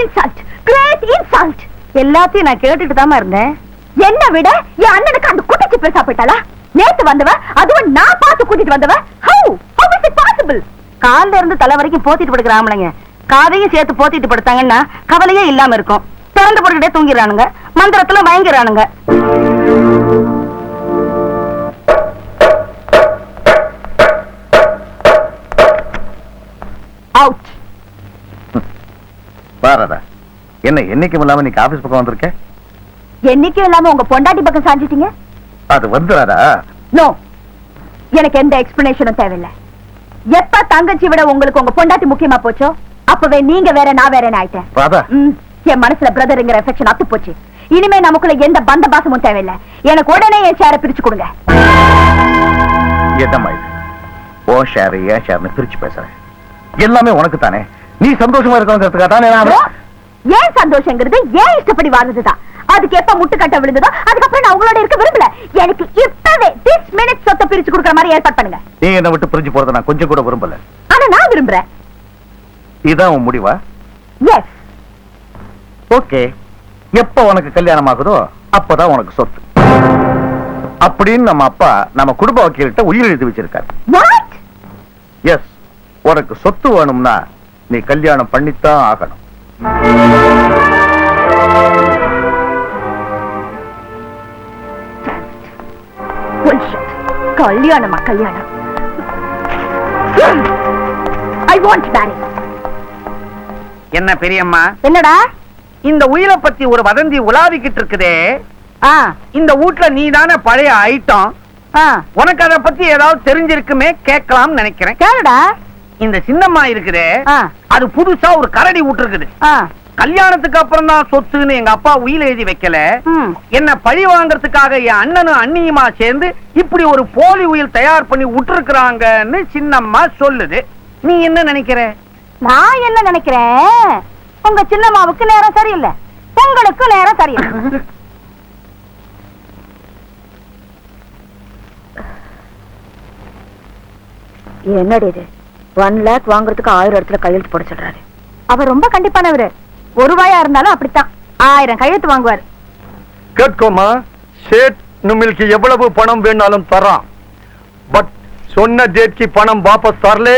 Insult, great insult. எல்லாத்தையும் நான் கேட்டுட்டு தான் இருந்தேன். என்ன விட என் அண்ணனுக்கு அந்த குட்டிச்சு பேசா போயிட்டாளா? நேத்து வந்தவ, அதுவும் நான் பார்த்து கூட்டிட்டு வந்தவ. How is it possible? கால்ல இருந்து தலை வரைக்கும் போத்திட்டு படுக்கிற ஆம்பளைங்க காதையும் சேர்த்து போத்திட்டு படுத்தாங்கன்னா கவலையே இல்லாம இருக்கும். திறந்து போட்டுக்கிட்டே தூங்கிடுறானுங்க, மந்திரத்துல பயங்கரானுங்க. அவுட். பாரதா, என்ன என்னைக்கும் இல்லாம நீங்க ஆபீஸ் பக்கம் வந்திருக்க? என்னைக்கும் இல்லாம உங்க பொண்டாட்டி பக்கம் சாஞ்சிட்டீங்க. அது வந்துடாதா? நோ, எனக்கு எந்த எக்ஸ்பிளனேஷனும் தேவையில்லை. எப்ப தங்கச்சி விட உங்களுக்கு உங்க பொண்டாட்டி முக்கியமா போச்சோ அப்பவே நீங்க வேற, நான் வேற ஆயிட்டேன். ராதா, என் மனசுல பிரதர்ங்கிற எஃபெக்ஷன் அத்து போச்சு. இனிமே நமக்குள்ள எந்த பந்த பாசமும் தேவையில்லை. எனக்கு உடனே என் ஷேரை பிரிச்சு கொடுங்க. என்னம்மா இது? ஓ ஷேர் ஏன் ஷேர்னு பிரிச்சு பேசுறேன்? எல்லாமே உனக்கு தானே. நீ சந்தோஷமா இருக்கணுங்கிறதுக்காக தானே. ஏன் சந்தோஷங்கிறது ஏன் இஷ்டப்படி வாழ்றதுதான். அதுக்கு எப்ப முட்டுக்கட்ட விழுந்ததோ அதுக்கப்புறம் நான் உங்களோட இருக்க விரும்பல. எனக்கு இப்பவே this minute சொத்தை பிரிச்சு கொடுக்கிற மாதிரி ஏற்பாடு பண்ணுங்க. நீ என்ன விட்டு பிரிஞ்சு போறத நான் கொஞ்சம் கூட விரும்பல. ஆனா நான் விரும்புறேன். இதான் உன் முடிவா? எஸ். ஓகே, எப்ப உனக்கு கல்யாணம் ஆகுதோ அப்பதான் உனக்கு சொத்து அப்படின்னு நம்ம அப்பா நம்ம குடும்ப வக்கீல்கிட்ட உயிர் எழுதி வச்சிருக்காரு. வாட்? எஸ், உனக்கு சொத்து வேணும்னா நீ கல்யாணம் பண்ணித்தான் ஆகணும். கல்யாணமா? கல்யாணம்? I want marry. என்ன பெரியம்மா? என்னடா? இந்த உயிரை பத்தி ஒரு வதந்தி உலாவிக்கிட்டு இருக்குதே. இந்த வீட்ல நீதானே பழைய ஐட்டம். உனக்கு அத பத்தி ஏதாவது தெரிஞ்சிருக்குமே கேட்கலாம் நினைக்கிறேன். கேளுடா. இந்த சின்னம்மா இருக்குதே, அது புதுசா ஒரு கரடி விட்டுருக்குது. கல்யாணத்துக்கு அப்புறம் தான் சொத்துன்னு எங்க அப்பா உயிர் எழுதி வைக்கல. என்ன பழி வாங்கறதுக்காக என் அண்ணனும் அண்ணியுமா சேர்ந்து இப்படி ஒரு போலி உயில் தயார் பண்ணி விட்டுருக்காங்கன்னு சின்னம்மா சொல்லுது. நீ என்ன நினைக்கிற? நான் என்ன நினைக்கிறேன், உங்க சின்னம்மாவுக்கு நேரம் சரியில்லை, உங்களுக்கு நேரம் சரியில்லை. என்னடி இது? 1 lakh வாங்குறதுக்கு 1000 இடத்துல கையெழுத்து போட சொல்றாரு. அவர் ரொம்ப கண்டிப்பானவரு. ₹1 இருந்தாலும் அப்படித்தான் 1000 கையெழுத்து வாங்குவார். கேட்கோமா, சேட் நம்மளுக்கு எவ்வளவு பணம் வேணாலும் தரான். பட் சொன்ன டேட்க்கு பணம் வாபஸ் தரலே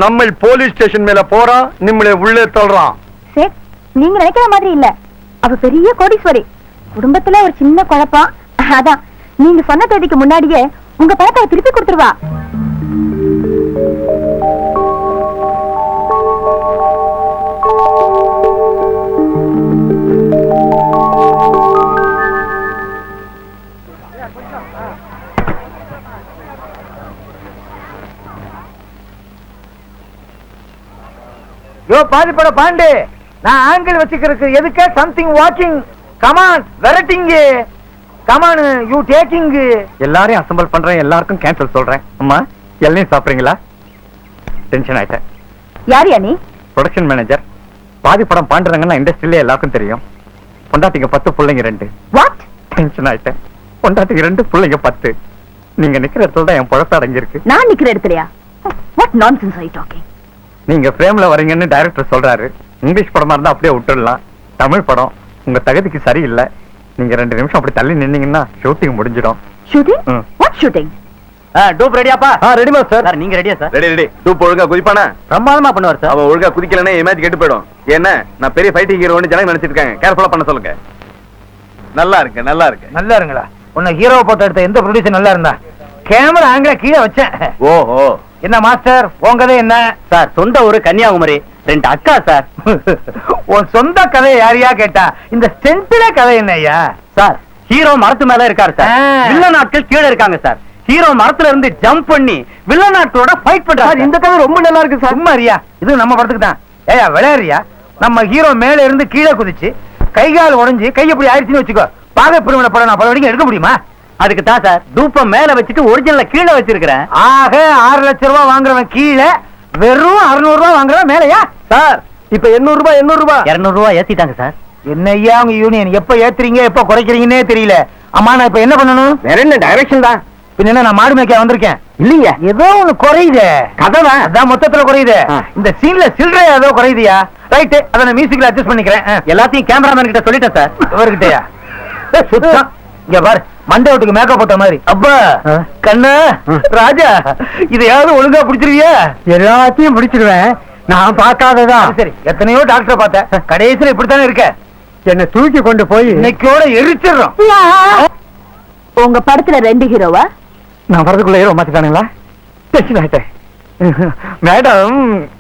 நம்ம போலீஸ் ஸ்டேஷன் மேல போறான், நம்மளே உள்ளே தள்ளுறான். சேட், நீங்க நினைக்கிற மாதிரி இல்ல. அவ பெரிய கோடீஸ்வரி. குடும்பத்துல ஒரு சின்ன குழப்பம். அதான் நீங்க சொன்ன தேதிக்கு முன்னாடியே உங்க பணத்தை திருப்பி கொடுத்துருவா. பாதிப்பட பாண்டு, நான் ஆங்கிள் வச்சுக்கிறதுக்கு எதுக்கு? Something walking. கமான், வெரைட்டிங். Come on, you talking. எல்லாரையும் அசம்பிள் பண்றேன், எல்லாருக்கும் கேன்சல் சொல்றேன். அம்மா, எல்லாம் சாப்பிடுறீங்களா? டென்ஷன் ஆயிட்டேன். யார் நீ? Production manager. பாதி படம் பாண்டுறாங்கன்னா இண்டஸ்ட்ரியிலே எல்லாருக்கும் தெரியும். பொண்டாட்டிங்க 10, பிள்ளைங்க 2. வாட்? டென்ஷன் ஆயிட்டேன். பொண்டாட்டிக்கு 2, பிள்ளைங்க 10. நீங்க நிக்கிற இடத்துல தான் என் பழத்தை அடங்கியிருக்கு. நான் நிக்கிற இடத்துலயா? What nonsense are you talking? நீங்க பிரேம்ல வரீங்கன்னு டைரக்டர் சொல்றாரு. இங்கிலீஷ் படமா இருந்தா அப்படியே விட்டுடலாம். தமிழ் படம் உங்க தகுதிக்கு சரியில்லை. நீங்க 2 நிமிஷம் அப்படி தள்ளி நின்னீங்கன்னா ஷூட்டிங் முடிஞ்சிடும். ஷூட்டிங்? What shooting? டூப் ரெடியாப்பா? Ready sir. நீங்க ரெடியா சார்? ரெடி. டூப் ஒழுங்கா குதிப்பானா? பிரமாதமா பண்ணுவார் சார். அவன் ஒழுங்கா குதிக்கலன்னா மேட்ச் கெட்டு போயிடும். ஏன்னா நான் பெரிய ஃபைட்டிங் ஹீரோன்னு ஜனங்க நினைச்சிட்டு இருக்காங்க. கேர்ஃபுல்லா பண்ண சொல்லுங்க. நல்லா இருக்கு. நல்லா இருங்களா? உன்னை ஹீரோ போட்டோ எடுத்த எந்த ப்ரொடியூசர் நல்லா இருந்தா? கேமரா ஆங்கில கீழே வச்சேன். ஓஹோ. என்ன மாஸ்டர், உங்கதே என்ன சார்? சொந்த ஊரு கன்னியாகுமரி, 2 அக்கா சார். உன் சொந்த கதையை யாரையா கேட்டா? இந்த ஸ்டென்ட்ல கதை என்னய்யா? சார், ஹீரோ மரத்து மேல இருக்காரு சார். வில்லன் ஆட்கள் கீழே இருக்காங்க சார். ஹீரோ மரத்துல இருந்து ஜம்ப் பண்ணி வில்லன் ஆட்களோட ஃபைட் பண்றாரு. இந்த கதை ரொம்ப நல்லா இருக்கு சார். சும்மாரியா, இது நம்ம படத்துக்கு தான். ஏயா விளையாடுறியா? நம்ம ஹீரோ மேல இருந்து கீழே குதிச்சு கை கால் உடைஞ்சு கை எப்படி ஆயிடுச்சுன்னு வச்சுக்கோ. பாக பிரிவினை படம் நான் பல வரைக்கும் எடுக்க முடியுமா? அதுக்கு தான் சார் தூப்பம் மேல வச்சுட்டு ஒரிஜினல கீழே வச்சிருக்கிறேன். ஆக 6 லட்சம் ரூபாய் வாங்குறவன் கீழே, வெறும் 600 ரூபாய் வாங்குறவன் மேலையா? சார், இப்ப 800 ரூபாய் 200 ரூபாய் ஏத்திட்டாங்க சார். என்னய்யா உங்க யூனியன்? எப்ப ஏத்துறீங்க எப்ப குறைக்கிறீங்கன்னே தெரியல. அம்மா, நான் இப்ப என்ன பண்ணணும்? வேற என்ன டைரக்ஷன் தான். பின்ன நான் மாடு மேய்க்க வந்திருக்கேன். இல்லீங்க, ஏதோ ஒண்ணு குறையுது. கதைதான் அதான் மொத்தத்துல குறையுது. இந்த சீன்ல சில்லறை ஏதோ குறையுதியா? ரைட்டு, அதை நான் மியூசிக்ல அட்ஜஸ்ட் பண்ணிக்கிறேன். எல்லாத்தையும் கேமராமேன் கிட்ட சொல்லிட்டேன் சார். இவர்கிட்டயா? சுத்தம் இங்க பாரு, மண்டபத்துக்கு மேக்கப் போட்ட மாதிரி. அப்பா கண்ணா ராஜா, இதையாவது ஒழுங்கா பிடிச்சிருவியா? எல்லாத்தையும் பிடிச்சிருவேன். நான் பார்க்காததான். சரி, எத்தனையோ டாக்டரை பார்த்தேன், கடைசியில இப்படித்தானே இருக்க. என்ன தூக்கி கொண்டு போய் இன்னைக்கோட எரிச்சிடுறோம். உங்க படத்துல 2 ஹீரோவா? நான் வரதுக்குள்ள ஹீரோ மாத்திட்டானுங்களா? டென்ஷன் ஆயிட்டேன். மேடம்,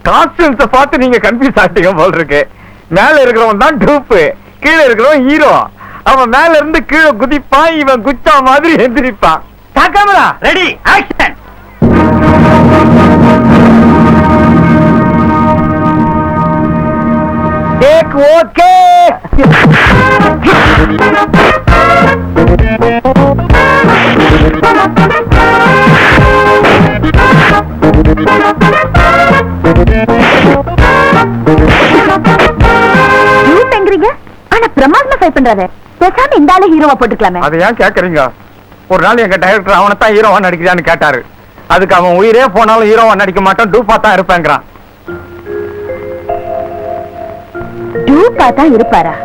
காஸ்டியூம்ஸ பார்த்து நீங்க கன்ஃபியூஸ் ஆகிட்டீங்க போல் இருக்கு. மேல இருக்கிறவன் தான் டூப்பு, கீழே இருக்கிறவன் ஹீரோ. அவன் மேல இருந்து கீழே குதிப்பான், இவன் குச்சா மாதிரி எந்திரிப்பான். Camera ready, action. Take okay. ஆனா பிரமாதமா ஃபைட் பண்றாரு. பேசாம இந்த ஆளு ஹீரோவா போட்டுக்கலாமே. அதை ஏன் கேக்குறீங்க? ஒரு நாள் எங்க டைரக்டர் அவனைத்தான் ஹீரோவா நடிக்கிறான்னு கேட்டாரு. அதுக்கு அவன் உயிரே போனாலும் ஹீரோவா நடிக்க மாட்டான், டூப்பா தான் இருப்பேங்கிறான். டூப்பா தான் இருப்பாரா?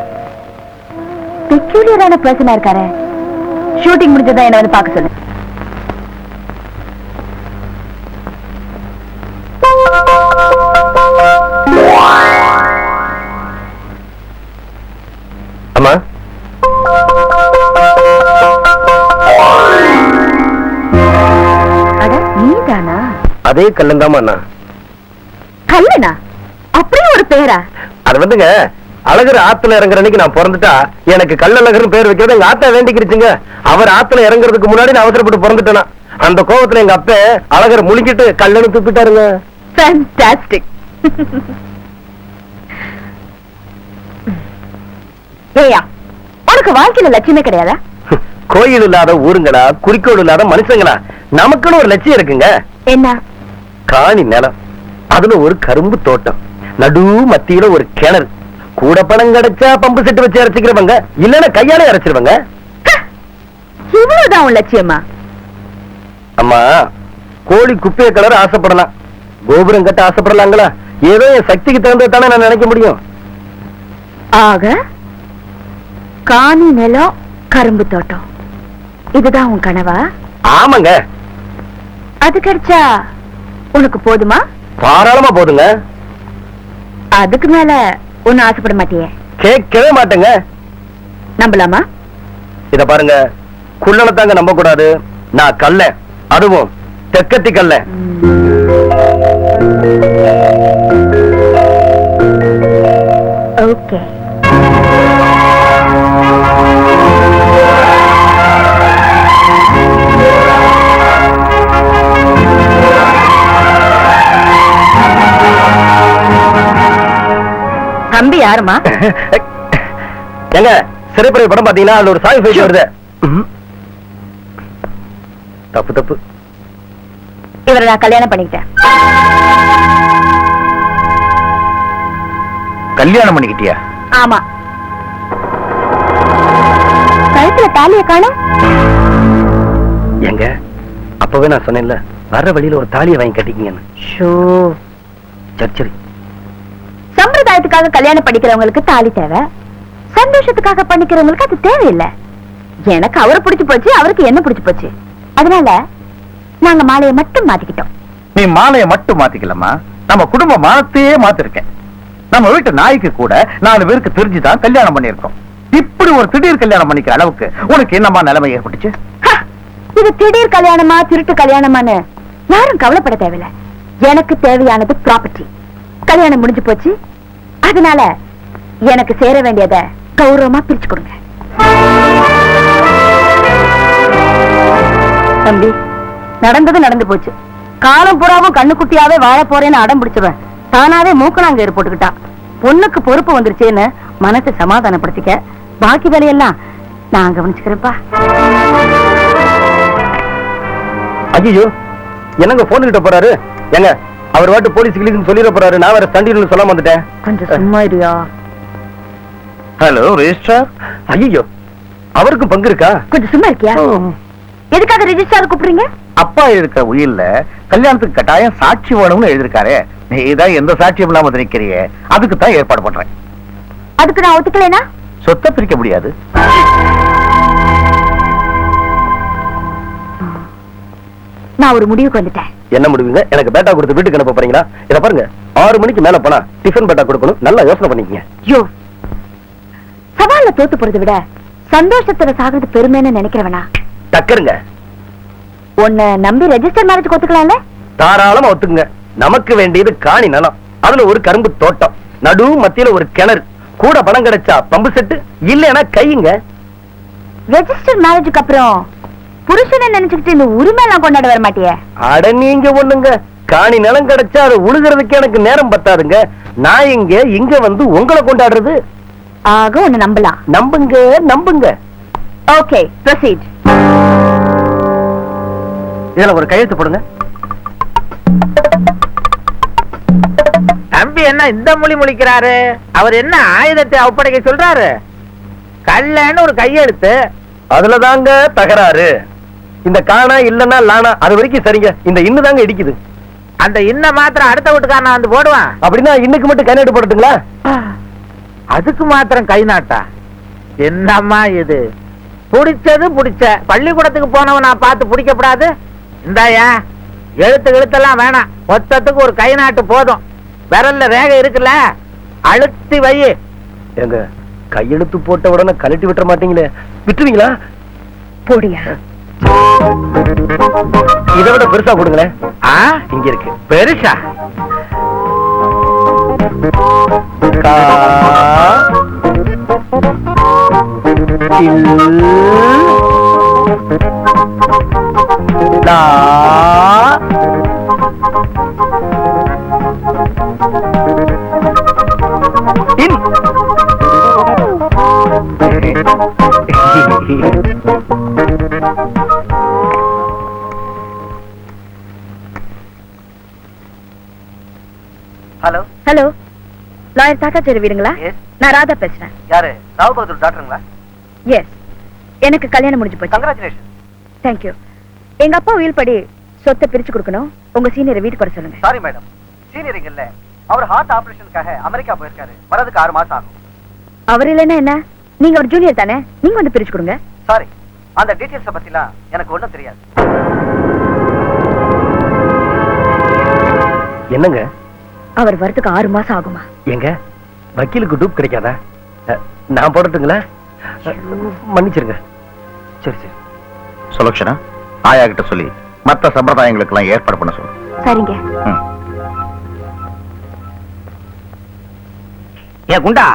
பெக்யூலியரான பர்சனா இருக்காரு. ஷூட்டிங் முடிஞ்சதா என்ன வந்து பார்க்க சொல்லு. அம்மா, அட நீதானா? அதே கல்லந்தாமா அண்ணா. கல்லனா? அப்படியே ஒரு பேரா? அது வந்துங்க, அழகர் ஆத்துல இறங்குற அன்னைக்கு நான் பிறந்துட்டா எனக்கு கல்லழகர்னு பேர் வைக்கிறது எங்க ஆத்தா வேண்டிக்கிருச்சுங்க. அவர் ஆத்துல இறங்குறதுக்கு முன்னாடி நான் அவசரப்பட்டு பிறந்துட்டேனா. அந்த கோவத்துல எங்க அப்ப அழகர் முழுங்கிட்டு கல்லணு துப்பிட்டாருங்க. ஃபேன்டாஸ்டிக். ஏயா, உனக்கு வாழ்க்கையில லட்சியமே கிடையாதா? கோயில் இல்லாத ஊருங்களா, குறிக்கோள் இல்லாத மனுஷங்களா? நமக்குன்னு ஒரு லட்சியம் இருக்குங்க. என்ன? காணி நிலம், அதுல ஒரு கரும்பு தோட்டம், நடு மத்தியில ஒரு கிணறு. கூட பணம் கிடைச்சா பம்பு செட்டு வச்சு அரைச்சிக்கிறவங்க, இல்லன்னா கையாலே அரைச்சிருவாங்க. இவ்வளவுதான் உன் லட்சியமா? அம்மா, கோழி குப்பைய கலர் ஆசைப்படலாம், கோபுரம் கட்ட ஆசைப்படலாங்களா? ஏதோ என் சக்திக்கு தகுந்ததானே நான் நினைக்க முடியும். ஆக காணி நிலம், கரும்பு தோட்டம், இதுதான் உன் கனவா? ஆமாங்க. அது கிடைச்சா உனக்கு போதுமா? தாராளமா போதுங்க. அதுக்கு மேல ஒண்ணு ஆசைப்பட மாட்டியே? கேட்கவே மாட்டேங்க. நம்பலாமா? இத பாருங்க, குள்ளனை தாங்க நம்ப கூடாது. நான் கல்ல, அதுவும் தெக்கத்தி கல்ல. ஓகே. தம்பி யாருமா? எங்க சிறைப்படை படம் பாத்தீங்கன்னா அதுல ஒரு சாமி பேசி வருது. தப்பு தப்பு. இவரை நான் கல்யாணம் பண்ணிக்கிட்டேன். கல்யாணம் பண்ணிக்கிட்டியா? ஆமா. கழுத்துல தாலிய காணோம். எங்க அப்பவே நான் சொன்னேன்ல, வர்ற வழியில ஒரு தாலியை வாங்கி கட்டிக்கிங்கன்னு. சரி சரி. சம்பிரதாயத்துக்காக கல்யாணம் பண்ணிக்கிறவங்களுக்கு தாலி தேவை, சந்தோஷத்துக்காக பண்ணிக்கிறவங்களுக்கு அது தேவையில்லை. எனக்கு அவரை பிடிச்சு போச்சு, அவருக்கு என்ன பிடிச்சு போச்சு. அதனால நாங்க மாலையை மட்டும் மாத்திக்கிட்டோம். நீ மாலையை மட்டும் மாத்திக்கலாமா? நம்ம குடும்ப மானத்தையே மாத்திருக்கேன். நம்ம வீட்டு நாய்க்கு கூட 4 பேருக்கு தெரிஞ்சுதான் கல்யாணம் பண்ணிருக்கோம். இப்படி ஒரு திடீர் கல்யாணம் பண்ணிக்கிற அளவுக்கு உனக்கு என்னமா நிலைமை ஏற்பட்டுச்சு? இது திடீர் கல்யாணமா, திருட்டு கல்யாணமான்னு யாரும் கவலைப்பட தேவையில்லை. எனக்கு தேவையானது ப்ராப்பர்ட்டி. கல்யாணம் முடிஞ்சு போச்சு, அதனால எனக்கு சேர வேண்டியதை கௌரவமா பிரிச்சு கொடுங்க. தம்பி, நடந்தது நடந்து போச்சு. காலம் புறாவும் கண்ணுக்குட்டியாவே வாழ போறேன்னு அடம் பிடிச்சிருவேன். தானாவே மூக்கணாங்க ஏறு போட்டுக்கிட்டான். பொண்ணுக்கு பொறுப்பு வந்துருச்சேன்னு மனசை சமாதானப்படுத்திக்க. பாக்கி வேலையெல்லாம் நான் கவனிச்சுக்கிறேன்ப்பா. ஐயோ, என்னங்க போன் கிட்ட போறாரு? எங்க அவர் வாட்டு போலீஸ் கிளீஸ் சொல்லிட போறாரு. நான் வேற சண்டின்னு சொல்லாம வந்துட்டேன். கொஞ்சம் சும்மா இருயா. Hello registrar. ஐயோ, அவருக்கும் பங்கு இருக்கா? கொஞ்சம் சும்மா இருக்கியா? எதுக்காக ரெஜிஸ்டர் கூப்பிடுறீங்க? அப்பா இருக்கிற உயில்ல கல்யாணத்துக்கு கட்டாயம் சாட்சி வேணும்னு எழுதிருக்காரு. நீதான் எந்த சாட்சியும் இல்லாம நிக்கிறியே, அதுக்கு தான் ஏற்பாடு பண்றேன். அதுக்கு நான் ஒத்துக்கலைனா சொத்தை பிரிக்க முடியாது. நான் ஒரு முடிவுக்கு வந்துட்டேன். என்ன முடிவுங்க? எனக்கு பேட்டா கொடுத்து வீட்டுக்கு அனுப்ப போறீங்களா? இத பாருங்க, 6 மணிக்கு மேல போனா டிஃபன் பேட்டா கொடுக்கணும். நல்லா யோசனை பண்ணிக்கங்க. யோ, சவால்ல தோத்து போறதை விட சந்தோஷத்துல சாகிறது பெருமைன்னு நினைக்கிறவனா? டக்கருங்க. உன்னை நம்பி ரெஜிஸ்டர் மேரேஜ் ஒத்துக்கலாம்ல? தாராளமா ஒத்துக்குங்க. நமக்கு வேண்டியது காணி நிலம், அதுல ஒரு கரும்பு தோட்டம், நடு மத்தியில ஒரு கிணறு, கூட பணம் கிடைச்சா பம்பு செட்டு, இல்லைன்னா கையுங்க. ரெஜிஸ்டர் மேரேஜுக்கு அப்புறம் புருஷனை நினைச்சுக்கிட்டு இந்த உரிமை எல்லாம் கொண்டாட வர மாட்டியே? அட நீங்க ஒண்ணுங்க, காணி நிலம் கிடைச்சா அது உழுகிறதுக்கு எனக்கு நேரம் பத்தாதுங்க. நான் இங்க வந்து உங்களை கொண்டாடுறது. ஆக உன்னை நம்பலாம். நம்புங்க நம்புங்க. Okay, proceed. இதுல ஒரு கையெழுத்து போடுங்க. தம்பி என்ன இந்த மொழி முழிக்கிறாரு? அவர் என்ன ஆயுதத்தை ஒப்படைக்க சொல்றாரு? கல்லன்னு ஒரு கையெழுத்து. அதுலதாங்க தகராறு. இந்த காணா இல்லன்னா லானா, அது வரைக்கும் சரிங்க. இந்த இன்னும் தாங்க இடிக்குது. அந்த இன்ன மாத்திரம் அடுத்த வீட்டுக்காரன் வந்து போடுவான். அப்படின்னா இன்னைக்கு மட்டும் கை நாட்டு போட்டுங்களா? அதுக்கு மாத்திரம் கை நாட்டா? என்னம்மா இது? புடிச்சது புடிச்ச பள்ளிக்கூடத்துக்கு போனவன் நான் பார்த்து பிடிக்கப்படாது. இந்தாயா, எழுத்தெல்லாம் வேணாம், மொத்தத்துக்கு ஒரு கை நாட்டு போதும். விரல்ல ரேகை இருக்குல்ல, அழுத்தி வை. எங்க கையெழுத்து போட்ட உடனே கழட்டி விட்டுற மாட்டீங்களே, விட்டுருவீங்களா? போடியா. இதை விட பெருசா கொடுங்களேன். இங்க இருக்கு பெருசா. கா லா இன். ஹலோ ஹலோ, லாயர் தாத்தாச்சாரி வீடுங்களா? நான் ராதா பேசுறேன். யாரு? ராவ் பகதூர் டாக்டருங்களா? எஸ், எனக்கு கல்யாணம் முடிஞ்சு போச்சு. கங்க்ராச்சுலேஷன். தேங்க்யூ. எங்க அப்பா உயில் படி சொத்தை பிரிச்சு கொடுக்கணும். உங்க சீனியரை வீட்டுக்கு வர சொல்லுங்க. சாரி மேடம், சீனியர் இல்ல. அவர் ஹார்ட் ஆபரேஷனுக்காக அமெரிக்கா போயிருக்காரு. வரதுக்கு 6 மாசம் ஆகும். அவர் இல்லைன்னா என்ன? நீங்க ஒரு ஜூனியர் தானே, நீங்க வந்து பிரிச்சு கொடுங்க. சாரி, அந்த டீடைல்ஸ் பத்திலாம் எனக்கு ஒண்ணும் தெரியாது. என்னங்க? அவர் வரதுக்கு 6 மாசம் ஆகுமா? எங்க வக்கீலுக்கு டூப் கிடைக்காதா? நான் போடட்டுங்களா? மன்னிச்சிருங்க. சரி சரி. சுலக்ஷனா, ஆயா கிட்ட சொல்லி மத்த சம்பிரதாயங்களுக்கு எல்லாம் ஏற்பாடு பண்ண சொல்லு. சரிங்க. ஏ குண்டா,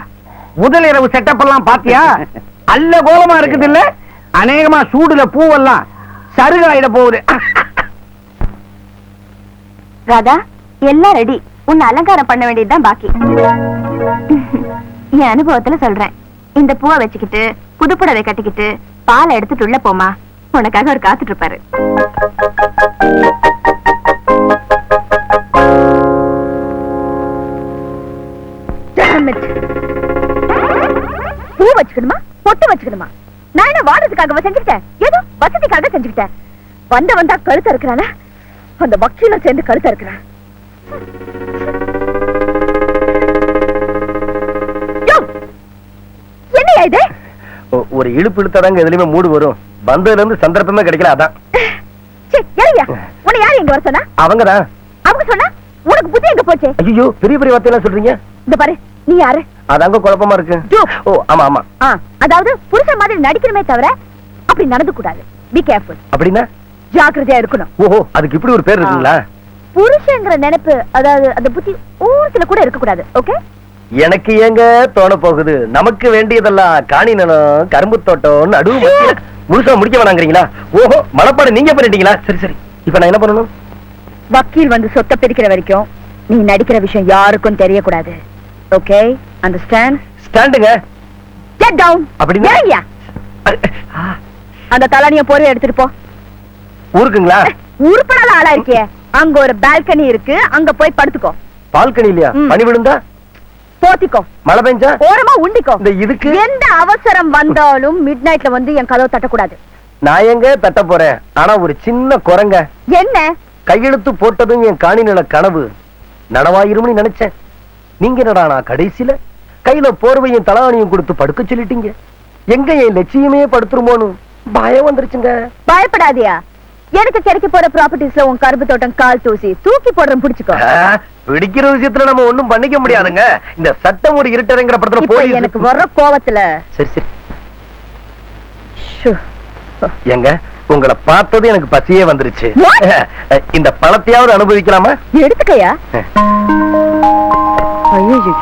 முதல் இரவு செட்டப் எல்லாம் பாத்தியா? அல்ல கோலமா இருக்குது இல்ல? அநேகமா சூடுல பூவெல்லாம் சருகாயிட போகுது. ராதா, எல்லாம் ரெடி. உன்னை அலங்காரம் பண்ண வேண்டியதுதான் பாக்கி. என் அனுபவத்துல சொல்றேன். இந்த பூவை வச்சுக்கிட்டு புதுப்புடவை கட்டிக்கிட்டு பாலை எடுத்துட்டு உள்ள போமா, உனக்காக அவர் காத்துட்டு இருப்பாரு. பூ வச்சுக்கணுமா பொட்டு வச்சுக்கணுமா? நான் என்ன வாடுறதுக்காக செஞ்சுக்கிட்டேன்? ஏதோ வசதிக்காக செஞ்சுக்கிட்டேன். வந்தா கழுத்த இருக்கிறானா? அந்த வக்கீல சேர்ந்து கழுத்த இருக்கிறான். என்னையா இது? ஒரு இழுப்பு இழுத்தாதாங்க எதுலயுமே மூடு வரும். வந்ததுல இருந்து சந்தர்ப்பமே கிடைக்கல, அதான். உன்னை யாரு இங்க வர சொன்னா? அவங்கதான். அவங்க சொன்னா உனக்கு புத்தி எங்க போச்சு? ஐயோ, பெரிய பெரிய வார்த்தையெல்லாம் சொல்றீங்க. இந்த பாரு, நீ யாரு? அதாங்க குழப்பமா இருக்கு. ஓ ஆமா ஆமா. அதாவது புருஷன் மாதிரி நடிக்கணுமே தவிர அப்படி நடந்து கூடாது. Be careful. அப்படின்னா ஜாக்கிரதையா இருக்கணும். ஓஹோ, அதுக்கு இப்படி ஒரு பேர் இருக்குங்களா? புருஷங்கிற நினைப்பு, அதாவது அந்த புத்தி ஊரத்துல கூட இருக்க கூடாது. ஓகே? எனக்கு ஏங்க தோண போகுது, நமக்கு வேண்டியதெல்லாம் காணி நிலம், கரும்பு தோட்டம், நடு முழுசா முடிக்க வேணாங்கிறீங்களா? ஓஹோ, மனப்பாடு நீங்க பண்ணிட்டீங்களா? சரி சரி, இப்ப நான் என்ன பண்ணணும்? வக்கீல் வந்து சொத்தை பிரிக்கிற வரைக்கும் நீ நடிக்கிற விஷயம் யாருக்கும் தெரியக்கூடாது. Okay, understand? ஸ்டாண்டுங்க. Get down. அப்படின்னா அந்த தலானிய போற எடுத்துட்டு போ. ஊருக்குங்களா? உருப்படாத ஆளா இருக்கியே. அங்க ஒரு பால்கனி இருக்கு, அங்க போய் படுத்துக்கோ. பால்கனி இல்லையா? பனி விழுந்தா? போத்திக்கோ. மழை பெஞ்சா? ஓரமா உண்டிக்கோ. இந்த இதுக்கு எந்த அவசரம் வந்தாலும் மிட் நைட்ல வந்து என் கதவை தட்டக்கூடாது. நான் எங்க தட்ட போறேன், ஆனா ஒரு சின்ன குரங்க. என்ன? கையெழுத்து போட்டதும் என் காணி நில கனவு நனவாயிரும்னு நினைச்சேன். நீங்க என்னடா நான் கடைசியில கையில போர்வையும் தலாணியும் கொடுத்து படுக்க சொல்லிட்டீங்க. எங்க என் லட்சியமே படுத்துருமோன்னு பயம் வந்துருச்சுங்க. பயப்படாதியா, எனக்கு கிடைக்க போற ப்ராப்பர்ட்டிஸ்ல உன் கரும்பு தோட்டம் கால் தூசி தூக்கி போடுறேன், பிடிச்சுக்கோ. பிடிக்கிற விஷயத்துல நம்ம ஒண்ணும் பண்ணிக்க முடியாதுங்க. இந்த சட்டம் ஒரு இருட்டறைங்கிற படத்துல இப்ப போய் எனக்கு வர்ற கோவத்துல. சரி சரி. ஷூ. எங்க உங்களை பார்த்தது எனக்கு பசியே வந்துருச்சு. What? இந்த பழத்தையாவது அனுபவிக்கலாமா? எடுத்துக்கையா? ஐயோ.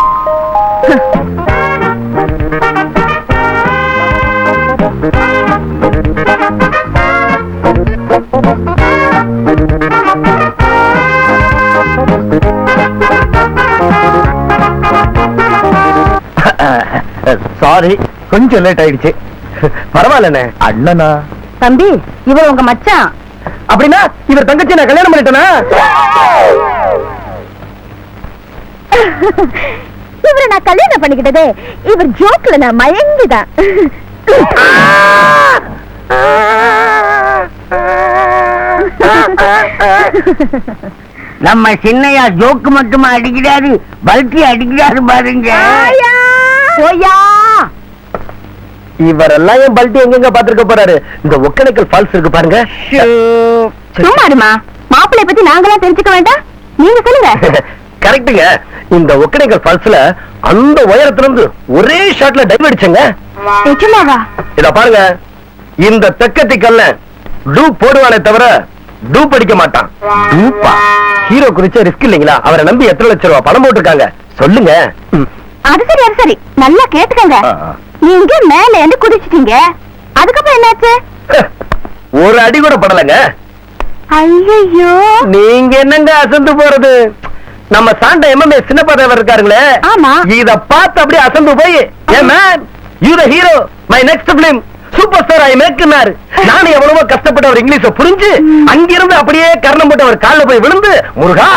சாரி, கொஞ்சம் லேட் ஆயிடுச்சு. பரவாயில்லண்ணே. அண்ணனா? தம்பி, இவர் உங்க மச்சான். அப்படின்னா இவர் தங்கச்சி நான் கல்யாணம் பண்ணிட்டேனா? இவரை நான் கல்யாணம் பண்ணிக்கிட்டதே இவர் ஜோக்ல நான் மயங்கிதான். நம்ம சின்னையா ஜோக்கு மட்டுமா அடிக்கிறாரு, பல்கி அடிக்கிறாரு பாருங்க. இவரெல்லாம் என் பல்ட்டி எங்கெங்க பாத்துருக்க போறாரு. இந்த ஒக்கணைக்கல் ஃபால்ஸ் இருக்கு பாருங்க. சும்மாடுமா, மாப்பிள்ளை பத்தி நாங்களாம் தெரிஞ்சுக்க வேண்டாம், நீங்க சொல்லுங்க. கரெக்டுங்க. இந்த ஒக்கணைக்கல் ஃபால்ஸ்ல அந்த உயரத்துல இருந்து ஒரே ஷாட்ல டைவ் அடிச்சங்க. நிஜமாவா? இத பாருங்க, இந்த தெக்கத்தி கல்ல டூப் போடுவானே தவிர டூப் அடிக்க மாட்டான். டூப்பா? ஹீரோ குறிச்ச ரிஸ்க் இல்லைங்களா? அவரை நம்பி எத்தனை லட்சம் ரூபாய் பணம் போட்டிருக்காங்க சொல்லுங்க. அது சரி, அது சரி, நல்லா கேட்டுக்கங்க. நீங்க மேல இருந்து குதிச்சிட்டீங்க, அதுக்கப்புறம் என்னாச்சு? ஒரு அடி கூட படலங்க. ஐயோ, நீங்க என்னங்க அசந்து போறது? நம்ம சாண்ட எம்எம்ஏ சின்னப்பாதவர் இருக்காருங்களே, ஆமா, இத பார்த்து அப்படியே அசந்து போய், hey man, you the hero, my next film super star I மேக்னாரு. நானும் எவ்வளவோ கஷ்டப்பட்டு அவர் இங்கிலீஷ புரிஞ்சு அங்கிருந்து அப்படியே கர்ணம் போட்டு அவர் கால்ல போய் விழுந்து, முருகா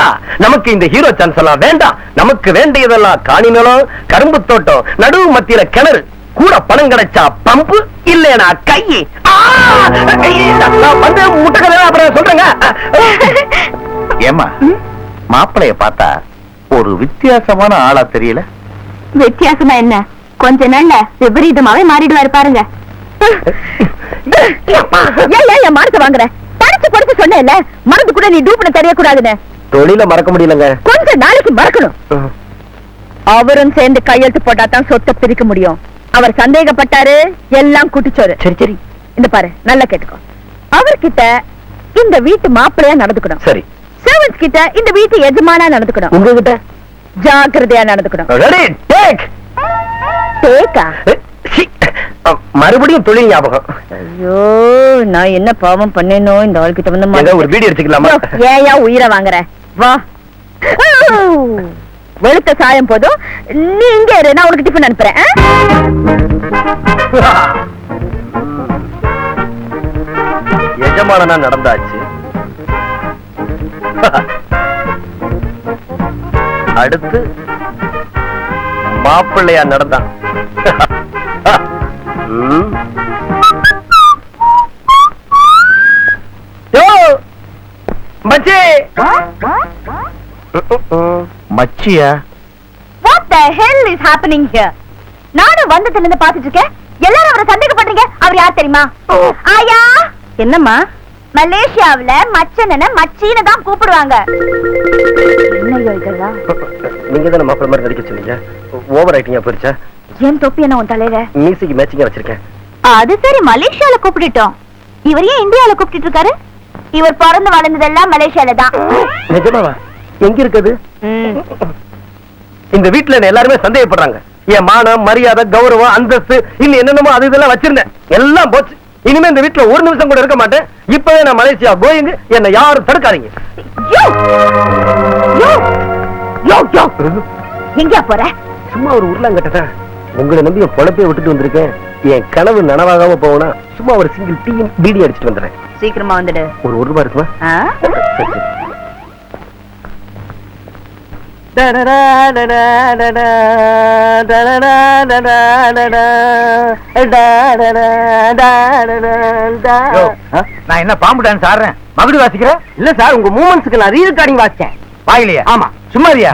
நமக்கு இந்த ஹீரோ சான்ஸ் எல்லாம் வேண்டாம், நமக்கு வேண்டியதெல்லாம் காணி நிலம், கரும்பு தோட்டம், நடுவு மத்தியில கிணறு, கூட பணம் கிடைச்சா பம்பு, இல்லனா கை. வந்து முட்டை அப்புறம் சொல்றேங்க. ஏமா மாப்பிளைய பார்த்தா ஒரு வித்தியாசமான ஆளா தெரியல? வித்தியாசமா என்ன, கொஞ்ச நாள்ல விபரீதமாவே மாறிடுவாரு பாருங்க. ஏன் மறந்து வாங்குற? படிச்சு படிச்சு சொன்னேன்ல, மறந்து கூட நீ டூப்னு தெரியக்கூடாதுன்னு. தொழில மறக்க முடியலங்க, கொஞ்ச நாளைக்கு மறக்கணும். அவரும் சேர்ந்து கையெழுத்து போட்டா தான் சொத்தை பிரிக்க முடியும். அவர் சந்தேகப்பட்டாரு, எல்லாம் குட்டிச்சோரு. சரி சரி, இந்த பாரு, நல்லா கேட்டுக்கோ. அவர்கிட்ட இந்த வீட்டு மாப்பிள்ளையா நடந்துக்கணும். சரி. சர்வன்ஸ் கிட்ட இந்த வீட்டு எஜமானா நடந்துக்கணும். உங்ககிட்ட ஜாக்கிரதையா நடந்துக்கணும். Ready take. டேக்கா? மறுபடியும் தொழில் ஞாபகம். ஐயோ, நான் என்ன பாவம் பண்ணேனோ இந்த ஆள்கிட்ட வந்து. ஒரு வீடியோ எடுத்துக்கலாமா? ஏயா உயிரை வாங்குற? வா. வெளுத்த சாயம் போதும், நீ இங்க இரு, நான் உனக்கு டிஃபன் அனுப்புறேன். எஜமானனா நடந்தாச்சு, அடுத்து மாப்பிள்ளையா நடந்தான். மச்சி மச்சியா? What the hell is happening here? நானும் வந்ததுல இருந்து பாத்துட்டு இருக்கேன், எல்லாரும் அவரை சந்தேகப்படுறீங்க. அவர் யார் தெரியுமா? ஆயா. என்னம்மா? மலேசியாவுல மச்சனன மச்சின்னு தான் கூப்பிடுவாங்க. என்னையோ இதெல்லாம்? நீங்க தான மாப்பிள்ளை மாதிரி நடிக்க சொன்னீங்க, ஓவர் ஆயிட்டிங்க போயிருச்சா? ஏன் தொப்பி என்ன உன் தலையில? மியூசிக் மேட்சிங்கா வச்சிருக்கேன். அது சரி, மலேசியால கூப்பிட்டுட்டோம். இவர் ஏன் இந்தியால கூப்பிட்டு இருக்காரு? இவர் பிறந்து வளர்ந்ததெல்லாம் மலேசியால தான். நிஜமாவா? எங்க இருக்குது? இந்த வீட்டுல எல்லாருமே சந்தேகப்படுறாங்க. என் மானம், மரியாதை, கௌரவம், அந்தஸ்து, இன்னும் என்னென்னமோ அது இதெல்லாம் வச்சிருந்தேன், எல்லாம் போச்சு. இனிமே இந்த வீட்டுல ஒரு நிமிஷம் கூட இருக்க மாட்டேன். இப்பவே நான் மலேசியா கோயிங், என்ன யாரும் தடுக்காதீங்க. எங்கயா போற? சும்மா ஒரு உருளாங்கட்டா. உங்களை நம்பி என் பொழப்பைய விட்டுட்டு வந்திருக்கேன். என் கனவு நனவாகாம போனா சும்மா ஒரு சிங்கிள் டீயும் பீடி அடிச்சுட்டு வந்துடுறேன். சீக்கிரமா வந்துடு. ஒரு ரூபாய் இருக்குமா? நான் என்ன பாம்பு டான்ஸ் ஆடுறேன் மகுடி வாசிக்கிறேன்? இல்ல சார், உங்க மூமெண்ட்ஸ்க்கு நான் ரீ ரெக்கார்டிங் வாசிச்சேன். வாயிலையா? ஆமா. சும்மாரியா?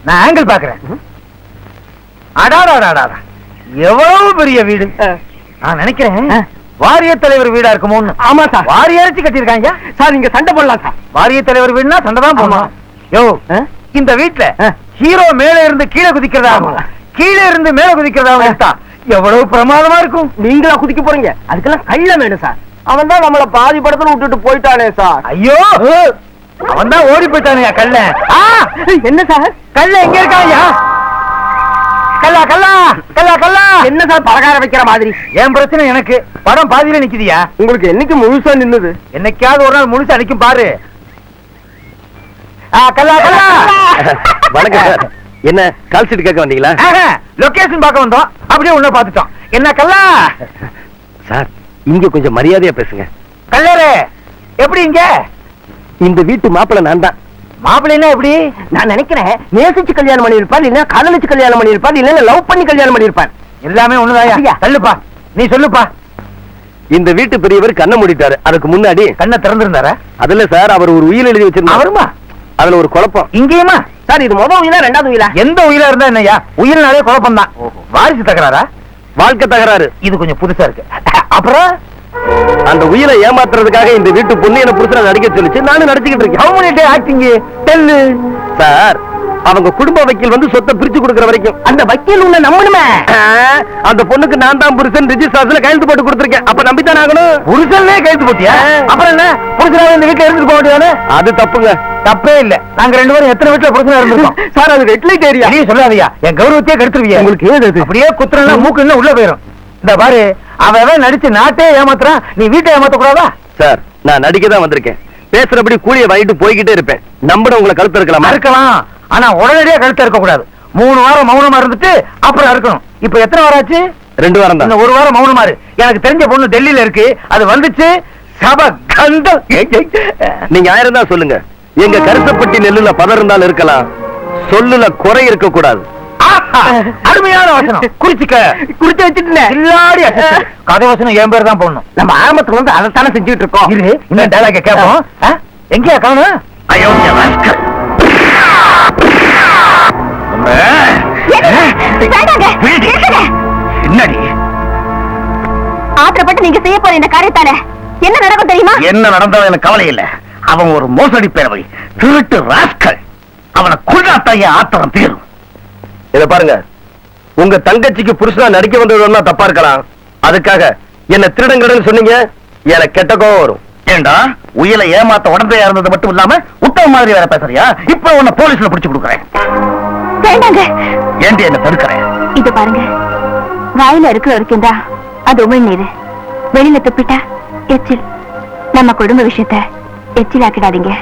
நான் ஆங்கிள் பாக்குறேன். அடாடா, எவ்வளவு பெரிய வீடு. நான் நினைக்கிறேன் வாரிய தலைவர் வீடா இருக்குமோன்னு. ஆமா சார். வாரியரைச்சு கட்டியிருக்காங்க சார், நீங்க சண்டை போடலாம் சார். வாரிய தலைவர் வீடுனா சண்டை தான் போடணும். யோ, இந்த வீட்டுல ஹீரோ மேல இருந்து கீழே குதிக்கிறதாகும், கீழே இருந்து மேல குதிக்கிறதாகும் எடுத்தா எவ்வளவு பிரமாதமா இருக்கும். நீங்களா குதிக்க போறீங்க? அதுக்கெல்லாம் கள்ள வேணும் சார். அவன் தான் நம்மள பாதி படத்துல விட்டுட்டு போயிட்டானே சார். ஐயோ, அவன் தான் ஓடி போயிட்டானுங்க கல்ல. என்ன சார்? கல்ல எங்க இருக்காயா? கல்லா கல்லா கல்லா கல்லா. என்ன சார் பலகார வைக்கிற மாதிரி? என் பிரச்சனை எனக்கு. படம் பாதியில நிக்குதியா? உங்களுக்கு என்னைக்கு முழுசா நின்னுது? என்னைக்காவது ஒரு நாள் முழுசா நிக்கும் பாரு. கல்லா கல்லா. வணக்கம் சார். என்ன கால் சீட் கேட்க வந்தீங்களா? லொகேஷன் பார்க்க வந்தோம், அப்படியே உன்ன பாத்துட்டோம். என்ன கல்லா? சார், இங்க கொஞ்சம் மரியாதையா பேசுங்க. கல்லரே, எப்படி இங்க? இந்த வீட்டு மாப்பிள்ளை நான் தான். மாப்பிள்ளைன்னா எப்படி? நான் நினைக்கிறேன் நேசிச்சு கல்யாணம் பண்ணி இருப்பார், இல்ல காதலிச்சு கல்யாணம் பண்ணி இருப்பார், இல்ல லவ் பண்ணி கல்யாணம் பண்ணி இருப்பார். எல்லாமே ஒண்ணுதாயா? சொல்லுப்பா, நீ சொல்லுப்பா. இந்த வீட்டு பெரியவர் கண்ணை மூடிட்டாரு. அதுக்கு முன்னாடி கண்ணை திறந்திருந்தாரா? அதுல சார் அவர் ஒரு உயில் எழுதி வச்சிருந்தாரு. அவருமா? அதுல ஒரு குழப்பம். இங்கேயுமா? சார், இது முதல் உயிலா ரெண்டாவது உயிலா? எந்த உயிலா இருந்தா என்னையா? உயிர்னாலே குழப்பம் தான். வாரிசு தகராறா? வாழ்க்கை தகராறு. இது கொஞ்சம் புதுசா இருக்கு. அப்புறம் அந்த உயிரை ஏமாத்துறதுக்காக இந்த வீட்டு பொண்ணு என்ன புருஷனை நடிக்க சொல்லிச்சு. நானும் நடிச்சுக்கிட்டு இருக்கேன். How many day acting? Tell. Sir, அவங்க குடும்ப வக்கீல் வந்து சொத்தை பிரிச்சு கொடுக்கிற வரைக்கும் அந்த வக்கீல் உன்னை நம்பணுமே. அந்த பொண்ணுக்கு நான் தான் புருஷன் ரிஜிஸ்டர்ல கையெழுத்து போட்டு கொடுத்திருக்கேன். அப்ப நம்பித்தான் ஆகணும். புருஷனே கைது போட்டியா? அப்புறம் என்ன? புருஷனாவே இந்த வீட்டுல இருந்துட்டு போக வேண்டியதானே? அது தப்புங்க. தப்பே இல்ல. நாங்க ரெண்டு பேரும் எத்தனை வீட்டுல புருஷனா இருந்திருக்கோம். சார், அது ரெட் லைட் ஏரியா. நீ சொல்லாதயா, என் கௌரவத்தையே கெடுத்துருவியா. உங்களுக்கு ஏது அது? அப்படியே குத்துறா மூக்கு இன்னும் உள்ள போயிரும். இந்த பாரு, அவன் நடிச்சு நாட்டே ஏமாத்துறான், நீ வீட்டை ஏமாத்த கூடாதா? சார், நான் நடிக்க தான் வந்திருக்கேன். பேசுறபடி கூலிய வாங்கிட்டு போய்கிட்டே இருப்பேன். நம்பட உங்களை கழுத்து இருக்கலாமா? இருக்கலாம், ஆனா உடனடியா கழுத்த இருக்க கூடாது. 3 வாரம் மௌனமா இருந்துட்டு அப்புறம் இருக்கணும். இப்ப எத்தனை வாரம் ஆச்சு? 2 வாரம் தான். இந்த 1 வாரம் மௌனமா இரு. எனக்கு தெரிஞ்ச பொண்ணு டெல்லியில இருக்கு, அது வந்துச்சு. சப கந்தம். நீங்க ஆயிரம் தான் சொல்லுங்க. எங்க கருசப்பட்டி நெல்லுல பதம் இருந்தாலும் இருக்கலாம், சொல்லுல குறை இருக்க கூடாது. அருமையான வசனம். குறிச்சுக்க. குறிச்சு வச்சுட்டு இல்லாடி கதை வசனம் என் பேர் தான் போடணும். நம்ம ஆரம்பத்துல வந்து அதைத்தானே செஞ்சுட்டு இருக்கோம். இரு, இந்த டைலாக கேட்போம். எங்கேயா காணும்? என்னடி ஆத்திரப்பட்டு நீங்க செய்ய போற இந்த காரியத்தால என்ன நடக்கும் தெரியுமா? என்ன நடந்தாலும் எனக்கு கவலை இல்ல. அவன் ஒரு மோசடி பேரவை, திருட்டு ராஸ்கல். அவனை கொண்டாட்டைய ஆத்திரம் தீரும். இத பாருங்க, உங்க தங்கச்சிக்கு புருஷனா நடிக்க வந்ததுன்னா தப்பா இருக்கலாம். அதுக்காக என்ன திருடங்கடன்னு சொன்னீங்க, எனக்கு கெட்ட கோவம் வரும். ஏண்டா, உயிரை ஏமாத்த உடந்தையா இருந்தது மட்டும் இல்லாம உத்தவ மாதிரி வேற பேசுறியா? இப்ப உன்னை போலீஸ்ல பிடிச்சு கொடுக்குறேன். வேண்டாங்க. ஏண்டி என்ன தடுக்கிறேன்? இது பாருங்க, வாயில இருக்கிற வரைக்கும் தான் அது உமிழ்நீர். வெளியில துப்பிட்டா எச்சில். நம்ம குடும்ப விஷயத்த எச்சில் ஆக்கிடாதீங்க.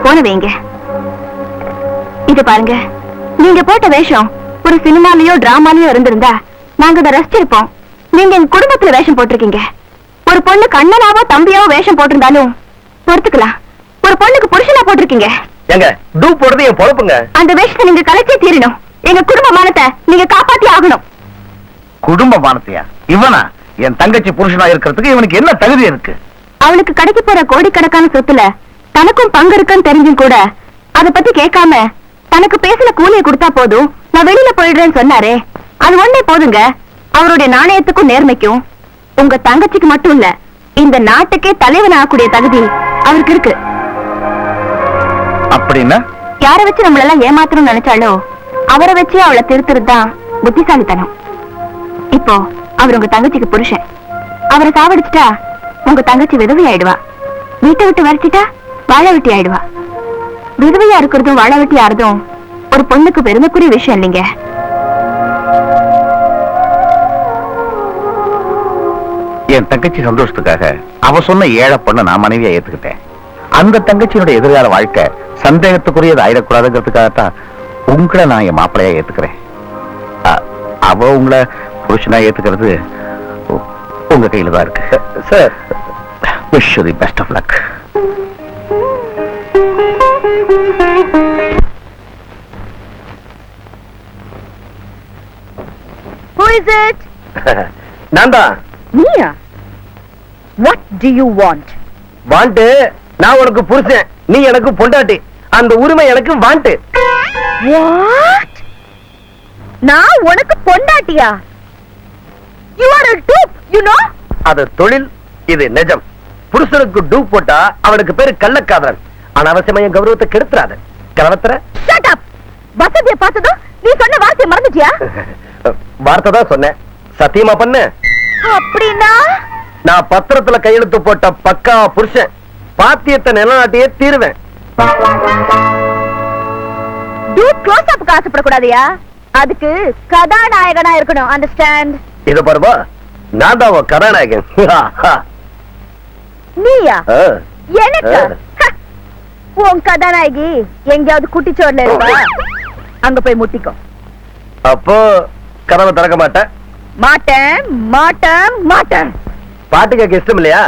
போன வைங்க. இது பாருங்க, நீங்க போட்ட வேஷம் ஒரு சினிமாலயோ டிராமாலயோ இருந்திருந்தா நாங்க அதை ரசிச்சிருப்போம். நீங்க எங்க குடும்பத்துல வேஷம் போட்டிருக்கீங்க. ஒரு பொண்ணு கண்ணனாவோ தம்பியாவோ வேஷம் போட்டிருந்தாலும் பொறுத்துக்கலாம். ஒரு பொண்ணுக்கு புருஷனா போட்டிருக்கீங்க. எங்க டூ போடுறது என் பொழப்புங்க. அந்த வேஷத்தை நீங்க கலைச்சே தீரணும். எங்க குடும்ப மானத்தை நீங்க காப்பாத்தி ஆகணும். குடும்ப மானத்தையா? இவனா? என் தங்கச்சி புருஷனா இருக்கிறதுக்கு இவனுக்கு என்ன தகுதி இருக்கு? அவளுக்கு கிடைக்க போற கோடிக்கணக்கான சொத்துல தனக்கும் பங்கு இருக்குன்னு தெரிஞ்சும் கூட அதை பத்தி கேட்காம தனக்கு பேசின கூலியை கொடுத்தா போதும், நான் வெளியில போயிடுறேன்னு சொன்னாரே, அது ஒண்ணே போதுங்க. அவருடைய நாணயத்துக்கும் நேர்மைக்கும் உங்க தங்கச்சிக்கு மட்டும் இல்ல, இந்த நாட்டுக்கே தலைவன் ஆகக்கூடிய தகுதி அவருக்கு இருக்கு. அப்படின்னா யாரை வச்சு நம்மளெல்லாம் ஏமாத்தணும்னு நினைச்சாலோ அவரை வச்சு அவளை திருத்துறதுதான் புத்திசாலித்தனம். இப்போ அவர் உங்க தங்கச்சிக்கு புருஷன். அவரை சாவடிச்சுட்டா உங்க தங்கச்சி விதவை ஆயிடுவா. வீட்டை விட்டு வரைச்சிட்டா வாழை வெட்டி ஆயிடுவா. விதவையா இருக்கிறதும் வாழை வெட்டி ஆறதும் ஒரு பொண்ணுக்கு பெருமைக்குரிய விஷயம் இல்லைங்க. என் தங்கச்சி சந்தோஷத்துக்காக அவ சொன்ன ஏழை பொண்ண நான் மனைவியா ஏத்துக்கிட்டேன். அந்த தங்கச்சியினுடைய எதிர்கால வாழ்க்கை சந்தேகத்துக்குரியது ஆயிடக்கூடாதுங்கிறதுக்காகத்தான் உங்களை நான் என் மாப்பிள்ளையா ஏத்துக்கிறேன். அவ உங்களை புருஷனா ஏத்துக்கிறது உங்க கையில தான் இருக்கு. Sir, wish you the best of luck. is it? நான் தான். நீயா? What do you want? Want. நான் உனக்கு புருஷன், நீ எனக்கு பொண்டாட்டி. அந்த உரிமை எனக்கு வாண்ட். What? நான் உனக்கு பொண்டாட்டியா? You are a dupe, you know? அது தொழில், இது நிஜம். புருஷனுக்கு டூப் போட்டா அவனுக்கு பேரு கள்ளக்காதலன். அனாவசியமா என் கௌரவத்தை கெடுத்துறாத. கலவத்திர. Shut up. வசதியை பார்த்ததும் நீ சொன்ன வார்த்தையை மறந்துட்டியா? வார்த்தை தான் சொன்னேன். சத்தியமா பண்ணு. அப்படின்னா நான் பத்திரத்துல கையெழுத்து போட்ட பக்கா புருஷன். பாத்தியத்தை நிலநாட்டியே தீருவேன். டூப் க்ளோஸ் அப்க்கு ஆசைப்படக்கூடாதியா? அதுக்கு கதாநாயகனா இருக்கணும். அண்டர்ஸ்டாண்ட்? இது பாருமா, நான் தான் உன் கதாநாயகன். நீயா? ஆ. எனக்கு உன் கதாநாயகி எங்கேயாவது குட்டிச்சோர்ல இருக்கா? அங்க போய் முட்டிக்கோ. அப்போ கதவை திறக்க மாட்டேன். மாட்டேன் மாட்டேன் மாட்டேன். பாட்டு கேட்க இஷ்டம் இல்லையா?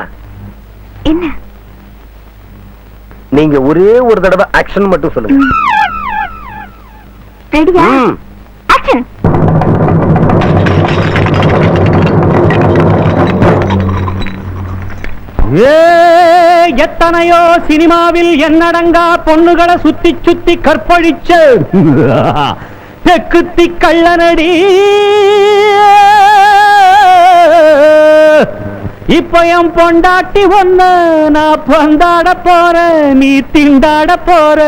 என்ன? நீங்க ஒரே ஒரு தடவை ஆக்ஷன் மட்டும் சொல்லுங்க. ரெடியா? ம். ஆக்ஷன். எத்தனையோ சினிமாவில் என்னடங்கா பொண்ணுகளை சுத்தி சுத்தி கற்பழிச்ச தெக்குத்தி கள்ளனடி. இப்ப என் பொண்டாட்டி ஒண்ணு நான் கொண்டாட போற, நீ திண்டாட போற,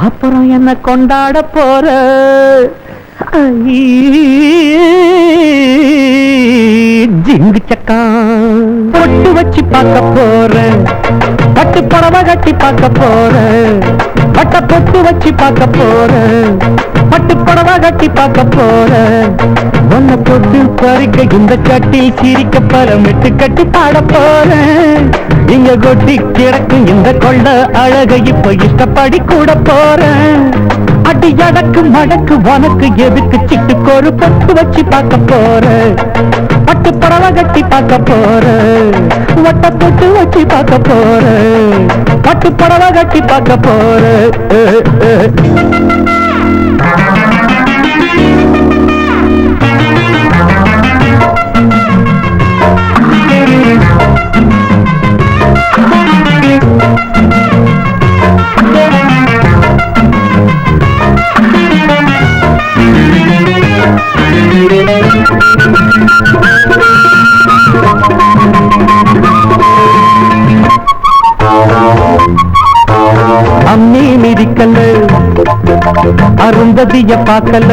அப்புறம் என்ன கொண்டாட போற. ஜிங்கு சக்கா பொட்டு வச்சு பார்க்க போறேன், பட்டு புடவை கட்டி பார்க்க போறேன், பட்ட பொட்டு வச்சு பார்க்க போறேன், பட்டு புடவை கட்டி பார்க்க போறேன். ஒன்ன பொட்டு பறிக்க இந்த கட்டில் சிரிக்க பரமிட்டு கட்டி பாட போறேன். இங்க கொட்டி கிடக்கும் இந்த கொள்ள அழக இப்ப இஷ்டப்படி கூட போறேன். அடி அடக்கு மடக்கு உனக்கு எதுக்கு சிட்டுக்கொரு பொட்டு வச்சு பார்க்க போற, பட்டு புடவை கட்டி பார்க்க போற, வட்ட பொட்டு வச்சு பார்க்க போற, பட்டு புடவை கட்டி பார்க்க போற. அம்மி மிதிக்கல அருந்ததிய பார்க்கல,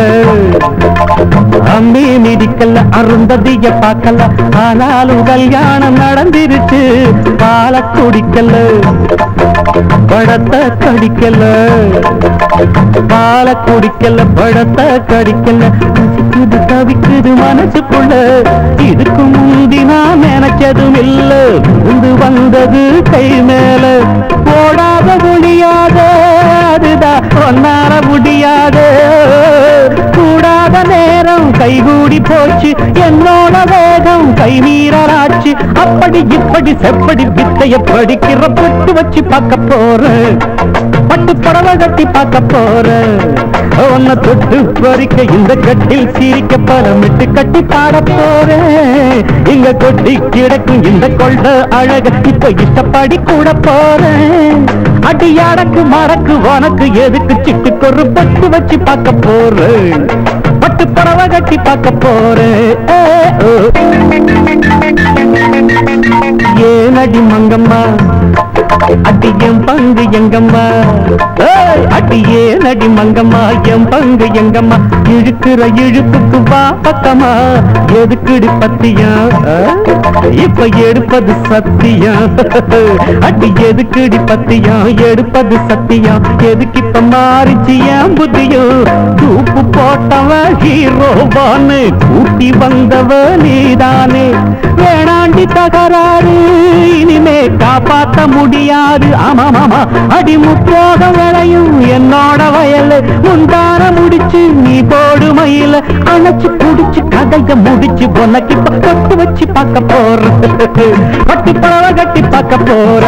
அம்மி மிதிக்கல அருந்ததிய பார்க்கல, ஆனாலும் கல்யாணம் நடந்திருச்சு. பால குடிக்கல படத்தை கடிக்கல, பால குடிக்கல படத்தை கடிக்கல. கசிக்குது தவிக்குது மனசுக்குள்ள, இதுக்கு முந்தி நான் நினைச்சதும் இல்ல. இருந்து வந்தது கை மேல போடாத முடியாத, அதுதான் ஒன்னார முடியாத. கூடாத நேரம் கைகூடி போச்சு, என்னோட வேகம் கை மீறலாச்சு. அப்படி இப்படி செப்படி வித்தைய படிக்கிற பொட்டு வச்சு பார்க்க போறேன், பட்டு புடவை கட்டி பார்க்க போறேன். ஒன்ன தொட்டு பறிக்க இந்த கட்டில் சிரிக்க பரமிட்டு கட்டி பாட போறேன். இங்க கொட்டி கிடக்கும் இந்த கொள்ள அழக இப்ப இஷ்டப்படி கூட போறேன். அடி அடக்கு மடக்கு உனக்கு எதுக்கு சிட்டுக்கொரு பொட்டு வச்சு பார்க்க போறேன், பட்டு புடவை கட்டி பார்க்க போறேன். ஏனடி மங்கம்மா அடி என் பங்கு எங்கம்மா, அடி ஏனடி மங்கம்மா என் பங்கு எங்கம்மா. இழுக்கிற இழுப்புக்கு வா பக்கமா, எதுக்குடி பத்தியா இப்ப எடுப்பது சத்தியா. அடி எதுக்குடி பத்தியா எடுப்பது சத்தியா. எதுக்கு இப்ப மாறிச்சு என் புத்தியும். தூப்பு போட்டவன் ஹீரோவான்னு கூட்டி வந்தவ நீதானே. வேணாண்டி தகராறு இனிமே காப்பாத்த முடியாது. ஆமா மாமா அடி முப்போக விளையும் என்னோட வயல். முந்தார முடிச்சு நீ போடு மயில, அணைச்சு குடிச்சு கதைய முடிச்சு உனக்கு இப்ப கொட்டு வச்சு பார்க்க போற, பட்டு புடவை கட்டி பார்க்க போற.